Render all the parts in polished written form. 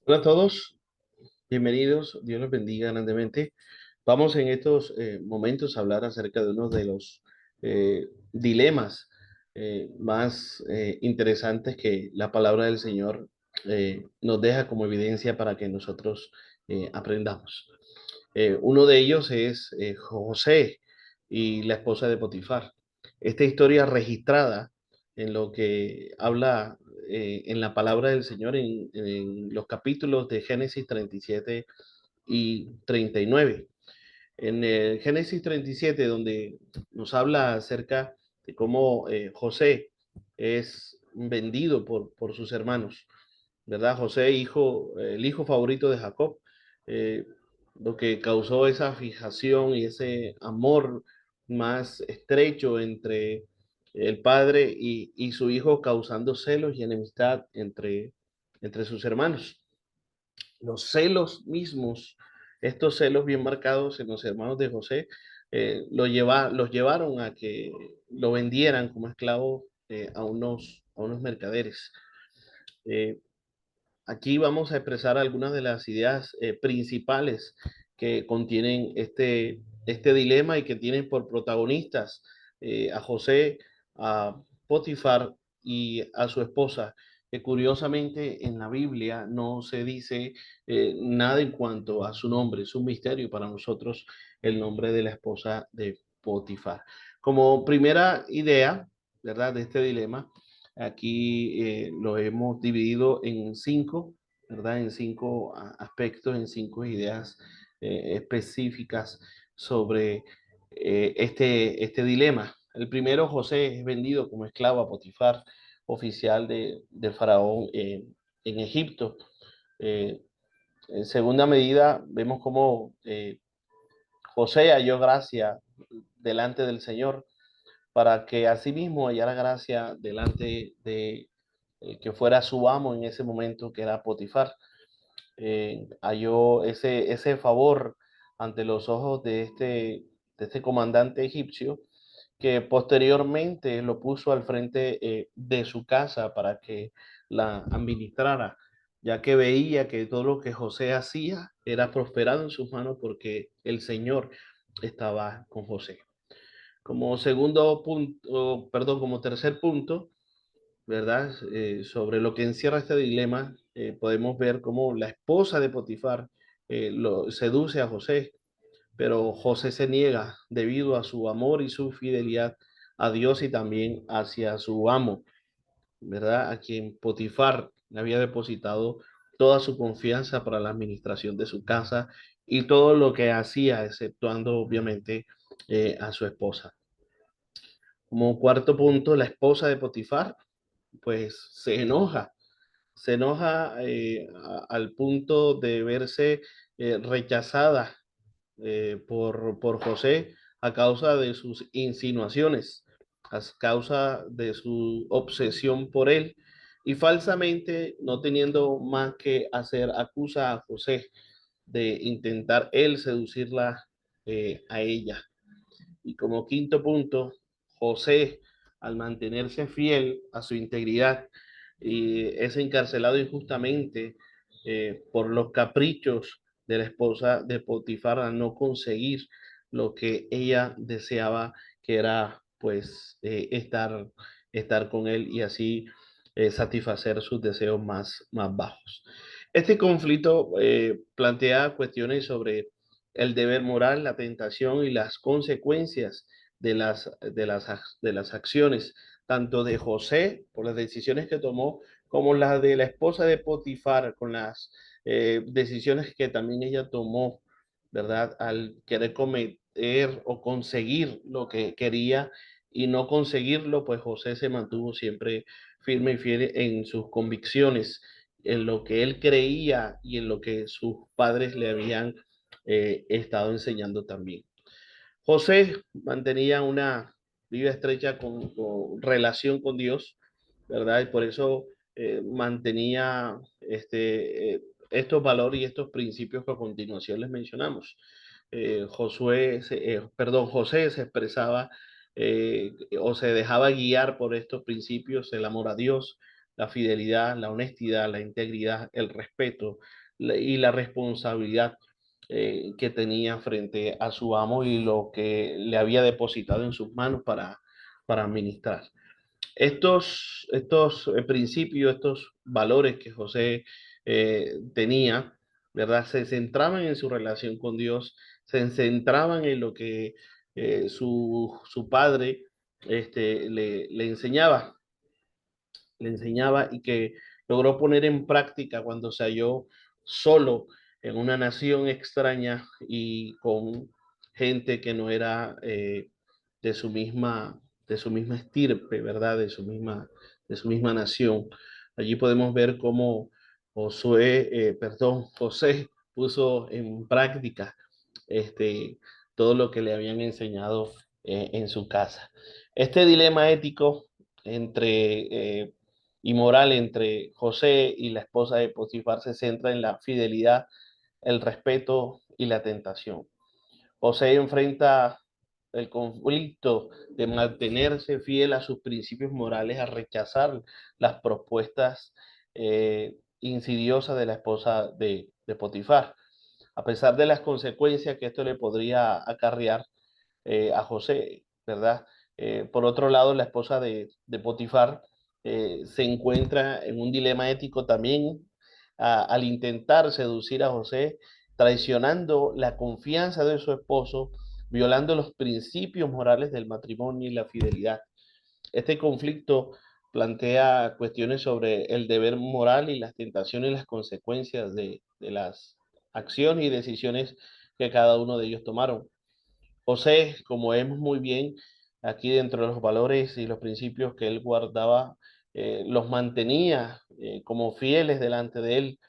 Hola a todos, bienvenidos, Dios los bendiga grandemente. Vamos en estos momentos a hablar acerca de uno de los dilemas más interesantes que la palabra del Señor nos deja como evidencia para que nosotros aprendamos. Uno de ellos es José y la esposa de Potifar. Esta historia registrada en lo que habla en la palabra del Señor en los capítulos de Génesis 37 y 39. En el Génesis 37, donde nos habla acerca de cómo José es vendido por sus hermanos, ¿verdad? José, el hijo favorito de Jacob, eh, lo que causó esa fijación y ese amor más estrecho entre el padre y su hijo, causando celos y enemistad entre sus hermanos. Los celos mismos, estos celos bien marcados en los hermanos de José, los llevaron a que lo vendieran como esclavo a unos mercaderes. Eh, Aquí vamos a expresar algunas de las ideas principales que contienen este dilema y que tienen por protagonistas a José, a Potifar y a su esposa, que curiosamente en la Biblia no se dice nada en cuanto a su nombre. Es un misterio para nosotros el nombre de la esposa de Potifar. Como primera idea, ¿verdad?, de este dilema, aquí lo hemos dividido en cinco, ¿verdad? En cinco aspectos, en cinco ideas específicas sobre este dilema. El primero, José es vendido como esclavo a Potifar, oficial del faraón en Egipto. Eh, en segunda medida, vemos cómo José halló gracia delante del Señor para que asimismo hallara gracia delante de que fuera su amo en ese momento, que era Potifar. Halló ese favor ante los ojos de este comandante egipcio, que posteriormente lo puso al frente de su casa para que la administrara, ya que veía que todo lo que José hacía era prosperado en sus manos porque el Señor estaba con José. Como segundo punto, perdón, como tercer punto, ¿verdad? Sobre lo que encierra este dilema, podemos ver cómo la esposa de Potifar lo seduce a José, pero José se niega debido a su amor y su fidelidad a Dios y también hacia su amo, ¿verdad? A quien Potifar le había depositado toda su confianza para la administración de su casa y todo lo que hacía, exceptuando obviamente a su esposa. Como cuarto punto, la esposa de Potifar, pues se enoja al punto de verse rechazada por José a causa de sus insinuaciones, a causa de su obsesión por él, y falsamente, no teniendo más que hacer, acusa a José de intentar él seducirla a ella. Y como quinto punto, José, al mantenerse fiel a su integridad, y es encarcelado injustamente por los caprichos de la esposa de Potifar al no conseguir lo que ella deseaba, que era pues estar con él y así satisfacer sus deseos más bajos. Este conflicto plantea cuestiones sobre el deber moral, la tentación y las consecuencias de las acciones, tanto de José por las decisiones que tomó, como las de la esposa de Potifar con las decisiones que también ella tomó, ¿verdad? Al querer cometer o conseguir lo que quería y no conseguirlo, pues José se mantuvo siempre firme y fiel en sus convicciones, en lo que él creía y en lo que sus padres le habían estado enseñando también. José mantenía una vida estrecha con relación con Dios, ¿verdad? Y por eso mantenía estos valores y estos principios que a continuación les mencionamos. José se expresaba o se dejaba guiar por estos principios, el amor a Dios, la fidelidad, la honestidad, la integridad, el respeto y la responsabilidad que tenía frente a su amo y lo que le había depositado en sus manos para administrar. Estos principios, estos valores que José tenía, ¿verdad? Se centraban en su relación con Dios, se centraban en lo que su padre le enseñaba y que logró poner en práctica cuando se halló solo en una nación extraña y con gente que no era de su misma, de su misma estirpe, ¿verdad? De su misma nación. Allí podemos ver cómo José puso en práctica este, todo lo que le habían enseñado en su casa. Este dilema ético y moral entre José y la esposa de Potifar se centra en la fidelidad, el respeto y la tentación. José enfrenta el conflicto de mantenerse fiel a sus principios morales, a rechazar las propuestas insidiosas de la esposa de Potifar. A pesar de las consecuencias que esto le podría acarrear a José, ¿verdad? Por otro lado, la esposa de Potifar se encuentra en un dilema ético también al intentar seducir a José, traicionando la confianza de su esposo, violando los principios morales del matrimonio y la fidelidad. Este conflicto plantea cuestiones sobre el deber moral y las tentaciones y las consecuencias de las acciones y decisiones que cada uno de ellos tomaron. José, como vemos muy bien aquí dentro de los valores y los principios que él guardaba, los mantenía como fieles delante de él,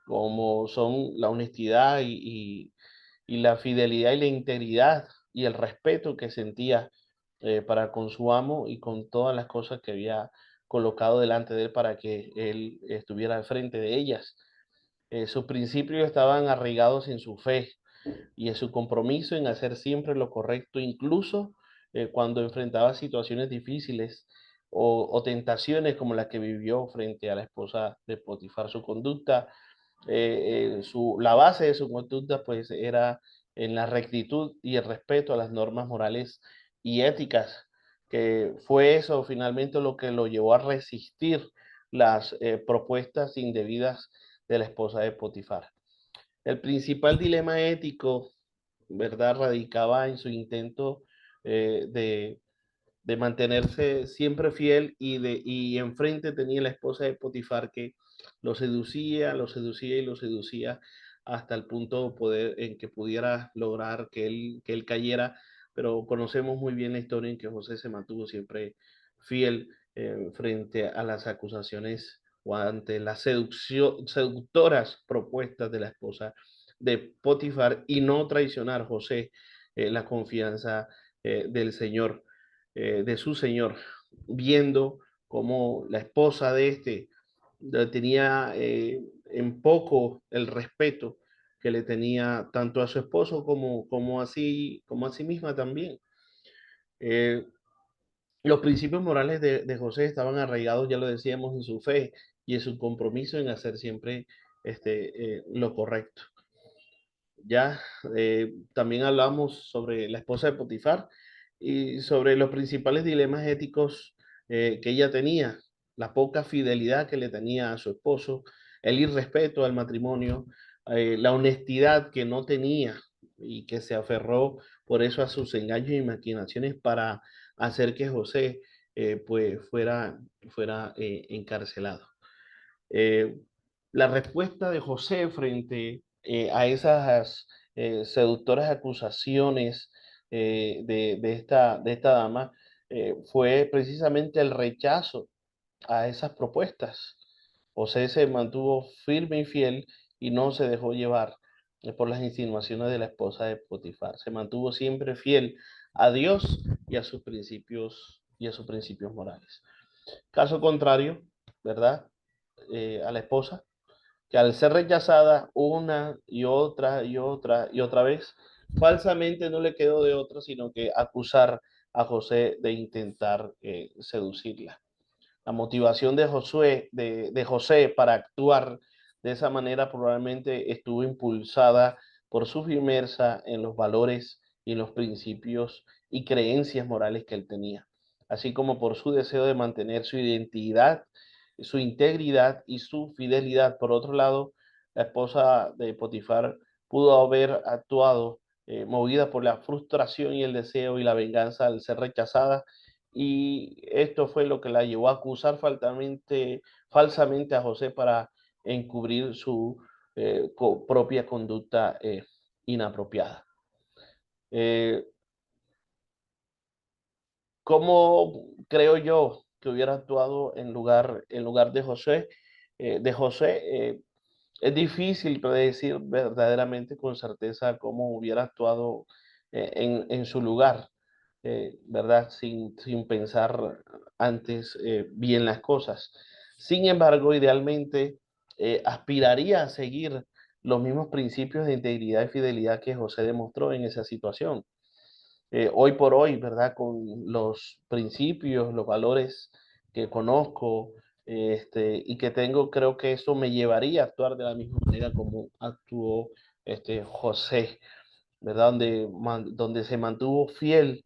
como son la honestidad y la fidelidad y la integridad y el respeto que sentía para con su amo y con todas las cosas que había colocado delante de él para que él estuviera al frente de ellas. Sus principios estaban arraigados en su fe, y en su compromiso en hacer siempre lo correcto, incluso cuando enfrentaba situaciones difíciles o tentaciones como la que vivió frente a la esposa de Potifar. Su conducta, la base de su conducta pues era en la rectitud y el respeto a las normas morales y éticas, que fue eso finalmente lo que lo llevó a resistir las propuestas indebidas de la esposa de Potifar. El principal dilema ético, ¿verdad?, radicaba en su intento eh, de, de mantenerse siempre fiel y enfrente tenía la esposa de Potifar que lo seducía y lo seducía hasta el punto en que pudiera lograr que él cayera, pero conocemos muy bien la historia en que José se mantuvo siempre fiel frente a las acusaciones o ante las seductoras propuestas de la esposa de Potifar y no traicionar José la confianza del Señor, de su Señor, viendo cómo la esposa de tenía en poco el respeto que le tenía tanto a su esposo como a sí misma también. Eh, los principios morales de José estaban arraigados, ya lo decíamos, en su fe y en su compromiso en hacer siempre lo correcto. Ya también hablamos sobre la esposa de Potifar y sobre los principales dilemas éticos que ella tenía, la poca fidelidad que le tenía a su esposo, el irrespeto al matrimonio, la honestidad que no tenía y que se aferró por eso a sus engaños y maquinaciones para hacer que José pues fuera encarcelado. Eh, la respuesta de José frente a esas seductoras acusaciones de esta dama fue precisamente el rechazo a esas propuestas. José se mantuvo firme y fiel y no se dejó llevar por las insinuaciones de la esposa de Potifar. Se mantuvo siempre fiel a Dios y a sus principios morales. Caso contrario, ¿verdad? A la esposa, que al ser rechazada una y otra y otra y otra vez, falsamente no le quedó de otra sino que acusar a José de intentar seducirla. la motivación de José para actuar de esa manera probablemente estuvo impulsada por su firmeza en los valores y los principios y creencias morales que él tenía, así como por su deseo de mantener su identidad, su integridad y su fidelidad. Por otro lado, la esposa de Potifar pudo haber actuado movida por la frustración y el deseo y la venganza al ser rechazada, y esto fue lo que la llevó a acusar falsamente a José para encubrir su propia conducta inapropiada. Eh, ¿Cómo creo yo que hubiera actuado en lugar de José? Es difícil predecir verdaderamente con certeza cómo hubiera actuado en su lugar, ¿verdad? Sin pensar antes bien las cosas. Sin embargo, idealmente aspiraría a seguir los mismos principios de integridad y fidelidad que José demostró en esa situación. Hoy por hoy, ¿verdad? Con los principios, los valores que conozco, y que tengo, creo que eso me llevaría a actuar de la misma manera como actuó José, ¿verdad? Donde se mantuvo fiel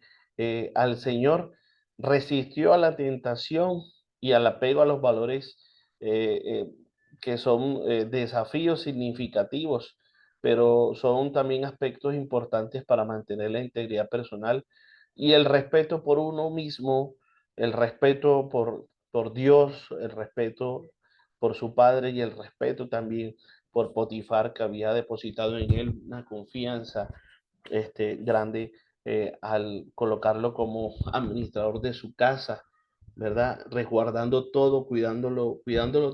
al Señor, resistió a la tentación y al apego a los valores eh, eh, que son desafíos significativos, pero son también aspectos importantes para mantener la integridad personal y el respeto por uno mismo, el respeto por Dios, el respeto por su padre y el respeto también por Potifar, que había depositado en él una confianza grande al colocarlo como administrador de su casa, ¿verdad? Resguardando todo, cuidándolo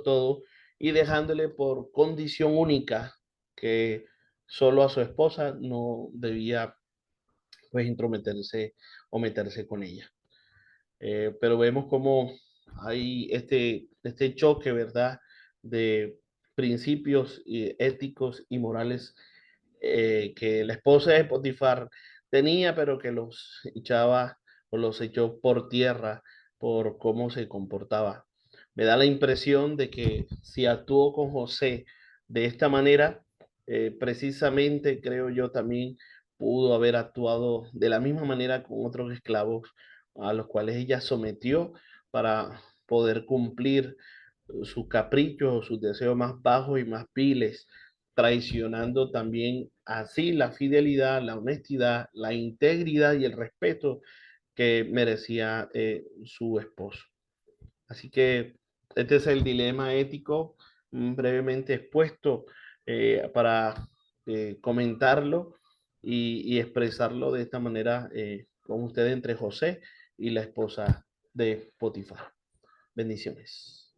todo y dejándole por condición única que solo a su esposa no debía pues intrometerse o meterse con ella. Pero vemos cómo hay este choque, ¿verdad? De principios éticos y morales que la esposa de Potifar tenía, pero que los echaba o los echó por tierra por cómo se comportaba. Me da la impresión de que si actuó con José de esta manera, precisamente creo yo también pudo haber actuado de la misma manera con otros esclavos a los cuales ella sometió para poder cumplir sus caprichos, sus deseos más bajos y más viles, traicionando también así la fidelidad, la honestidad, la integridad y el respeto que merecía su esposo. Así que este es el dilema ético brevemente expuesto para comentarlo y expresarlo de esta manera con ustedes entre José y la esposa de Potifar. Bendiciones.